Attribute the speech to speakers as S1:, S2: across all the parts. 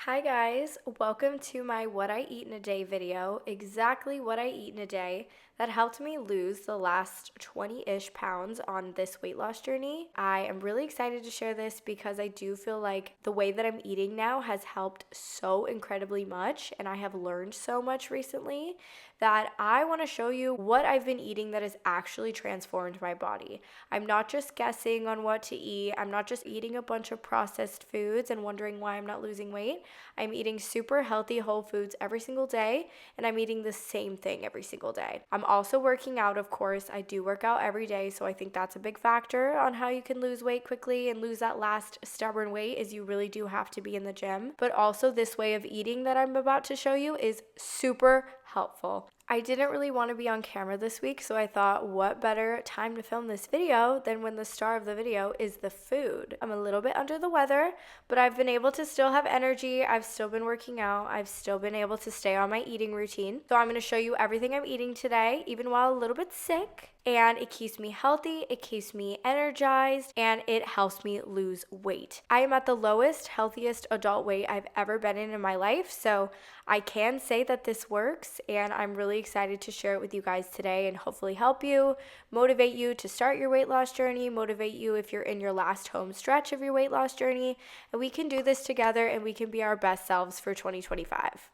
S1: Hi guys, welcome to my what I eat in a day video. Exactly what I eat in a day that helped me lose the last 20-ish pounds on this weight loss journey. I am really excited to share this because I do feel like the way that I'm eating now has helped so incredibly much, and I have learned so much recently that I want to show you what I've been eating that has actually transformed my body. I'm not just guessing on what to eat. I'm not just eating a bunch of processed foods and wondering why I'm not losing weight. I'm eating super healthy whole foods every single day, and I'm eating the same thing every single day. I'm also working out, of course. I do work out every day, so I think that's a big factor on how you can lose weight quickly and lose that last stubborn weight is you really do have to be in the gym. But also this way of eating that I'm about to show you is super helpful. I didn't really want to be on camera this week, so I thought what better time to film this video than when the star of the video is the food. I'm a little bit under the weather, but I've been able to still have energy. I've still been working out. I've still been able to stay on my eating routine. So I'm going to show you everything I'm eating today, even while a little bit sick. And it keeps me healthy, it keeps me energized, and it helps me lose weight. I am at the lowest, healthiest adult weight I've ever been in my life, so I can say that this works, and I'm really excited to share it with you guys today and hopefully help you, motivate you to start your weight loss journey, motivate you if you're in your last home stretch of your weight loss journey, and we can do this together and we can be our best selves for 2025.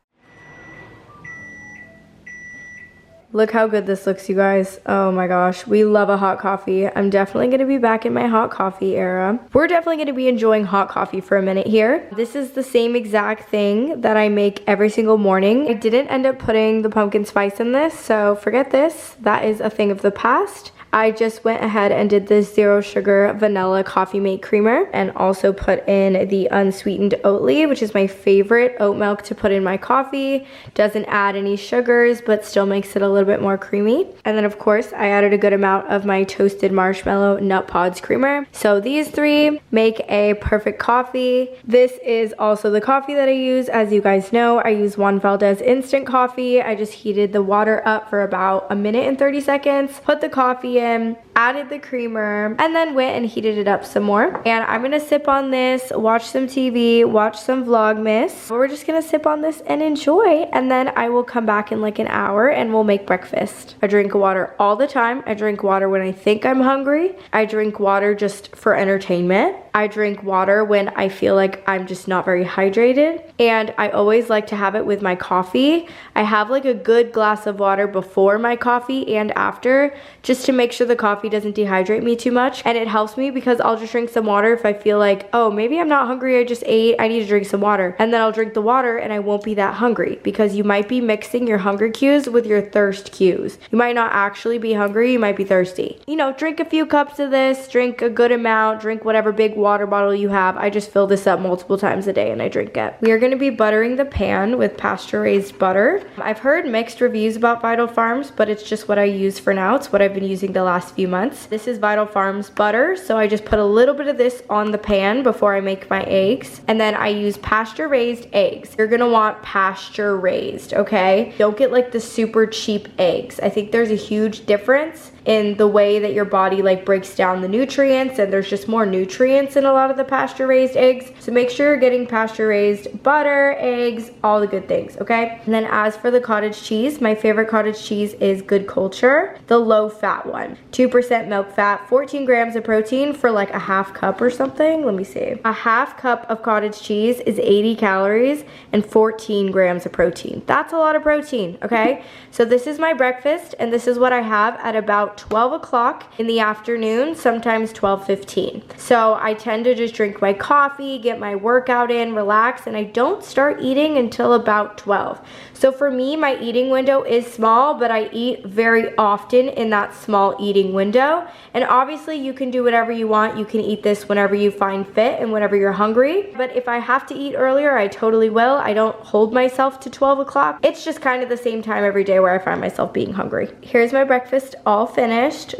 S1: Look how good this looks, you guys. Oh my gosh, we love a hot coffee. I'm definitely gonna be back in my hot coffee era. We're definitely gonna be enjoying hot coffee for a minute here. This is the same exact thing that I make every single morning. I didn't end up putting the pumpkin spice in this, so forget this. That is a thing of the past. I just went ahead and did this 0 sugar vanilla coffee mate creamer and also put in the unsweetened Oatly, which is my favorite oat milk to put in my coffee. Doesn't add any sugars, but still makes it a little bit more creamy. And then of course, I added a good amount of my toasted marshmallow nut pods creamer. So these three make a perfect coffee. This is also the coffee that I use. As you guys know, I use Juan Valdez instant coffee. I just heated the water up for about 1 minute and 30 seconds, put the coffee in, added the creamer, and then went and heated it up some more. And I'm gonna sip on this, watch some TV, watch some Vlogmas. We're just gonna sip on this and enjoy, and then I will come back in like an hour and we'll make breakfast. I drink water all the time. I drink water when I think I'm hungry. I drink water just for entertainment. I drink water when I feel like I'm just not very hydrated. And I always like to have it with my coffee. I have like a good glass of water before my coffee and after, just to make sure the coffee doesn't dehydrate me too much. And it helps me because I'll just drink some water if I feel like, oh, maybe I'm not hungry, I just ate, I need to drink some water. And then I'll drink the water and I won't be that hungry, because you might be mixing your hunger cues with your thirst cues. You might not actually be hungry, you might be thirsty. You know, drink a few cups of this, drink a good amount, drink whatever big water bottle you have. I just fill this up multiple times a day and I drink it. We are going to be buttering the pan with pasture raised butter. I've heard mixed reviews about Vital Farms, but it's just what I use for now. It's what I've been using the last few months. This is Vital Farms butter, so I just put a little bit of this on the pan before I make my eggs, and then I use pasture raised eggs. You're gonna want pasture raised, okay? Don't get like the super cheap eggs. I think there's a huge difference in the way that your body like breaks down the nutrients, and there's just more nutrients in a lot of the pasture raised eggs. So make sure you're getting pasture raised butter, eggs, all the good things, okay? And then as for the cottage cheese, my favorite cottage cheese is Good Culture, the low fat one. 2% milk fat, 14 grams of protein for like a half cup or something. Let me see. A half cup of cottage cheese is 80 calories and 14 grams of protein. That's a lot of protein, okay? So this is my breakfast, and this is what I have at about 12 o'clock in the afternoon, sometimes 12:15. So I tend to just drink my coffee, get my workout in, relax, and I don't start eating until about 12. So for me, my eating window is small, but I eat very often in that small eating window. And obviously you can do whatever you want. You can eat this whenever you find fit and whenever you're hungry. But if I have to eat earlier, I totally will. I don't hold myself to 12 o'clock. It's just kind of the same time every day where I find myself being hungry. Here's my breakfast all finished.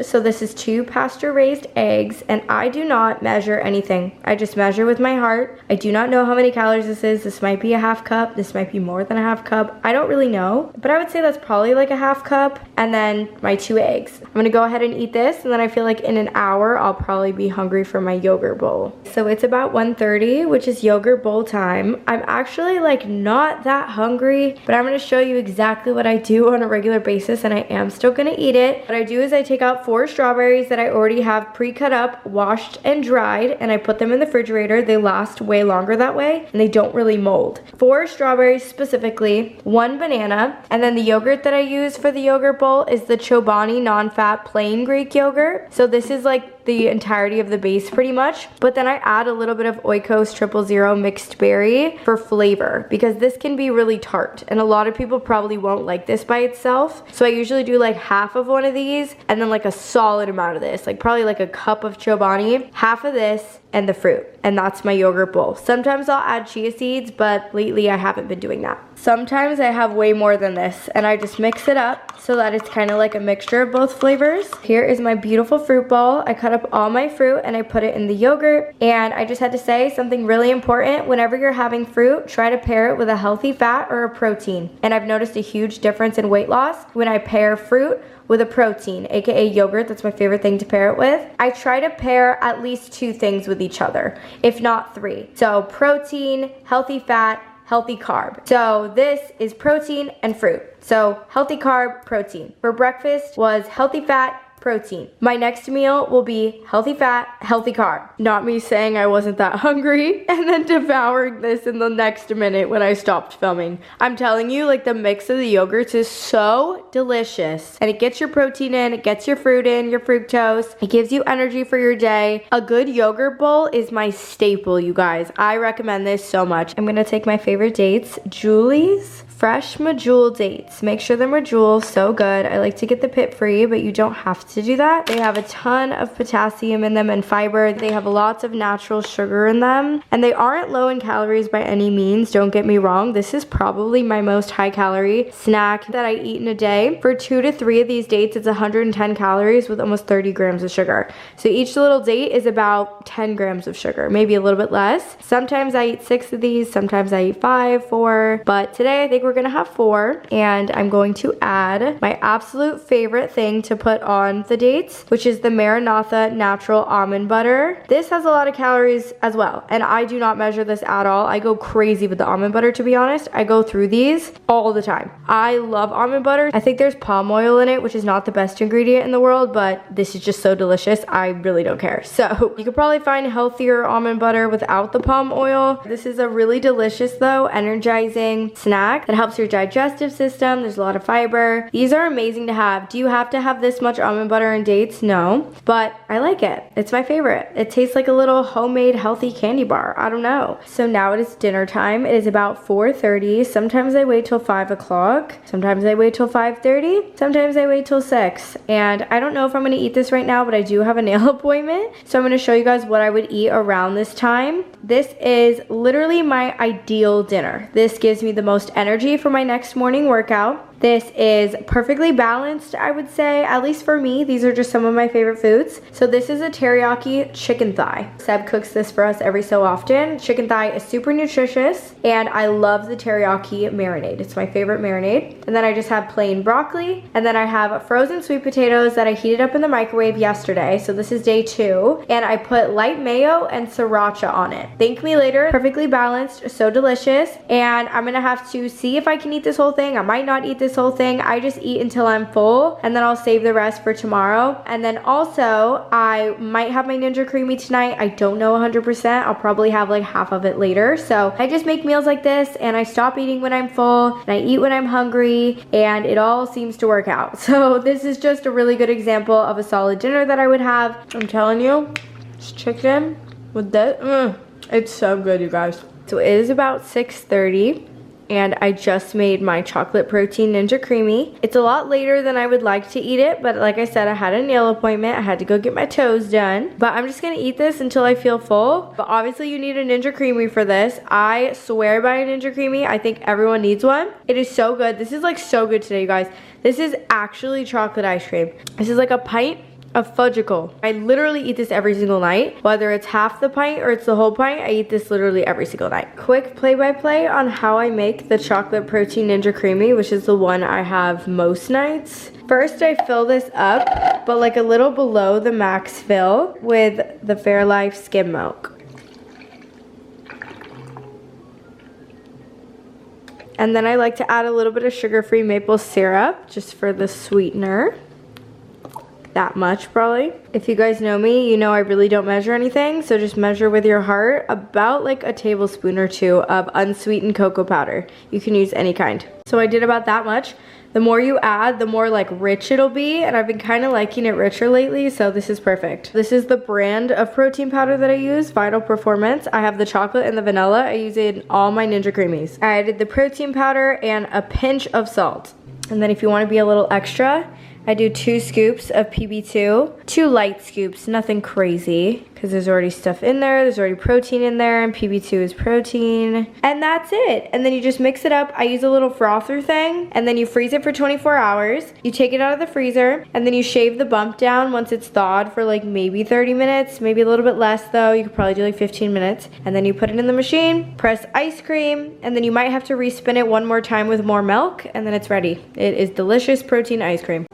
S1: So this is 2 pasture raised eggs, and I do not measure anything. I just measure with my heart. I do not know how many calories this is. This might be a half cup. This might be more than a half cup. I don't really know, but I would say that's probably like a half cup. and then my 2 eggs. I'm gonna go ahead and eat this, and then I feel like in an hour I'll probably be hungry for my yogurt bowl. So it's about 1:30, which is yogurt bowl time. I'm actually like not that hungry, but I'm gonna show you exactly what I do on a regular basis, and I am still gonna eat it. What I do is I take out 4 strawberries that I already have pre-cut up, washed and dried, and I put them in the refrigerator. They last way longer that way, and they don't really mold. 4 strawberries specifically, 1 banana, and then the yogurt that I use for the yogurt bowl is the Chobani non-fat plain Greek yogurt. So this is like the entirety of the base pretty much, but then I add a little bit of Oikos 000 mixed berry for flavor, because this can be really tart and a lot of people probably won't like this by itself. So I usually do like half of one of these and then like a solid amount of this, like probably like a cup of Chobani, half of this, and the fruit, and that's my yogurt bowl. Sometimes I'll add chia seeds, but lately I haven't been doing that. Sometimes I have way more than this, and I just mix it up so that it's kind of like a mixture of both flavors. Here is my beautiful fruit bowl. I cut up all my fruit and I put it in the yogurt, and I just had to say something really important. Whenever you're having fruit, try to pair it with a healthy fat or a protein, and I've noticed a huge difference in weight loss when I pair fruit with a protein, aka yogurt. That's my favorite thing to pair it with. I try to pair at least 2 things with each other, if not 3. So protein, healthy fat, healthy carb. So this is protein and fruit. So healthy carb, protein. For breakfast was healthy fat, protein. My next meal will be healthy fat, healthy carb. Not me saying I wasn't that hungry and then devouring this in the next minute when I stopped filming. I'm telling you, like, the mix of the yogurts is so delicious, and it gets your protein in, it gets your fruit in, your fructose, it gives you energy for your day. A good yogurt bowl is my staple, you guys. I recommend this so much. I'm gonna take my favorite dates, Julie's Fresh Medjool dates. Make sure they're Medjool, so good. I like to get the pit free, but you don't have to do that. They have a ton of potassium in them and fiber. They have lots of natural sugar in them, and they aren't low in calories by any means. Don't get me wrong. This is probably my most high calorie snack that I eat in a day. For 2 to 3 of these dates, it's 110 calories with almost 30 grams of sugar. So each little date is about 10 grams of sugar, maybe a little bit less. Sometimes I eat 6 of these, sometimes I eat 5, 4, but today I think we're gonna have 4, and I'm going to add my absolute favorite thing to put on the dates, which is the Maranatha natural almond butter. This has a lot of calories as well, and I do not measure this at all. I go crazy with the almond butter, to be honest. I go through these all the time. I love almond butter. I think there's palm oil in it, which is not the best ingredient in the world, but this is just so delicious. I really don't care. So you could probably find healthier almond butter without the palm oil. This is a really delicious though, energizing snack that helps your digestive system. There's a lot of fiber. These are amazing to have. Do you have to have this much almond butter and dates? No, but I like it. It's my favorite. It tastes like a little homemade healthy candy bar. I don't know. So now it is dinner time. It is about 4:30. Sometimes I wait till 5 o'clock. Sometimes I wait till 5:30. Sometimes I wait till 6. And I don't know if I'm gonna eat this right now, but I do have a nail appointment. So I'm gonna show you guys what I would eat around this time. This is literally my ideal dinner. This gives me the most energy for my next morning workout. This is perfectly balanced, I would say, at least for me. These are just some of my favorite foods. So this is a teriyaki chicken thigh. Seb cooks this for us every so often. Chicken thigh is super nutritious, and I love the teriyaki marinade. It's my favorite marinade. And then I just have plain broccoli, and then I have frozen sweet potatoes that I heated up in the microwave yesterday. So this is day 2, and I put light mayo and sriracha on it. Thank me later. Perfectly balanced, so delicious. And I'm gonna have to see if I can eat this whole thing. I might not eat this whole thing. I just eat until I'm full, and then I'll save the rest for tomorrow. And then also I might have my Ninja Creamy tonight. I don't know 100%. I'll probably have like half of it later. So I just make meals like this, and I stop eating when I'm full, and I eat when I'm hungry, and it all seems to work out. So this is just a really good example of a solid dinner that I would have. I'm telling you, it's chicken with that. It's so good, you guys. So it is about 6:30. And I just made my chocolate protein Ninja Creamy. It's a lot later than I would like to eat it, but like I said, I had a nail appointment. I had to go get my toes done. But I'm just gonna eat this until I feel full. But obviously you need a Ninja Creamy for this. I swear by a Ninja Creamy. I think everyone needs one. It is so good. This is like so good today, you guys. This is actually chocolate ice cream. This is like a pint A fudgicle. I literally eat this every single night. Whether it's half the pint or it's the whole pint, I eat this literally every single night. Quick play-by-play on how I make the chocolate protein Ninja Creamy, which is the one I have most nights. First, I fill this up, but like a little below the max fill with the Fairlife skim milk. And then I like to add a little bit of sugar-free maple syrup just for the sweetener. That much probably. If you guys know me, you know I really don't measure anything, so just measure with your heart about like a tablespoon or two of unsweetened cocoa powder. You can use any kind. So I did about that much. The more you add, the more like rich it'll be, and I've been kind of liking it richer lately, so this is perfect. This is the brand of protein powder that I use, Vital Performance. I have the chocolate and the vanilla. I use it in all my Ninja Creamies. I added the protein powder and a pinch of salt. And then if you want to be a little extra, I do 2 scoops of PB2, 2 light scoops, nothing crazy, because there's already stuff in there, there's already protein in there, and PB2 is protein, and that's it. And then you just mix it up. I use a little frother thing, and then you freeze it for 24 hours. You take it out of the freezer, and then you shave the bump down once it's thawed for like maybe 30 minutes, maybe a little bit less though. You could probably do like 15 minutes, and then you put it in the machine, press ice cream, and then you might have to respin it one more time with more milk, and then it's ready. It is delicious protein ice cream.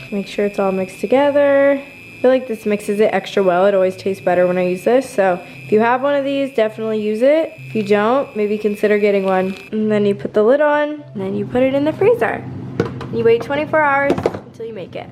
S1: Make sure it's all mixed together. I feel like this mixes it extra well. It always tastes better when I use this. So if you have one of these, definitely use it. If you don't, maybe consider getting one. And then you put the lid on, and then you put it in the freezer. You wait 24 hours until you make it.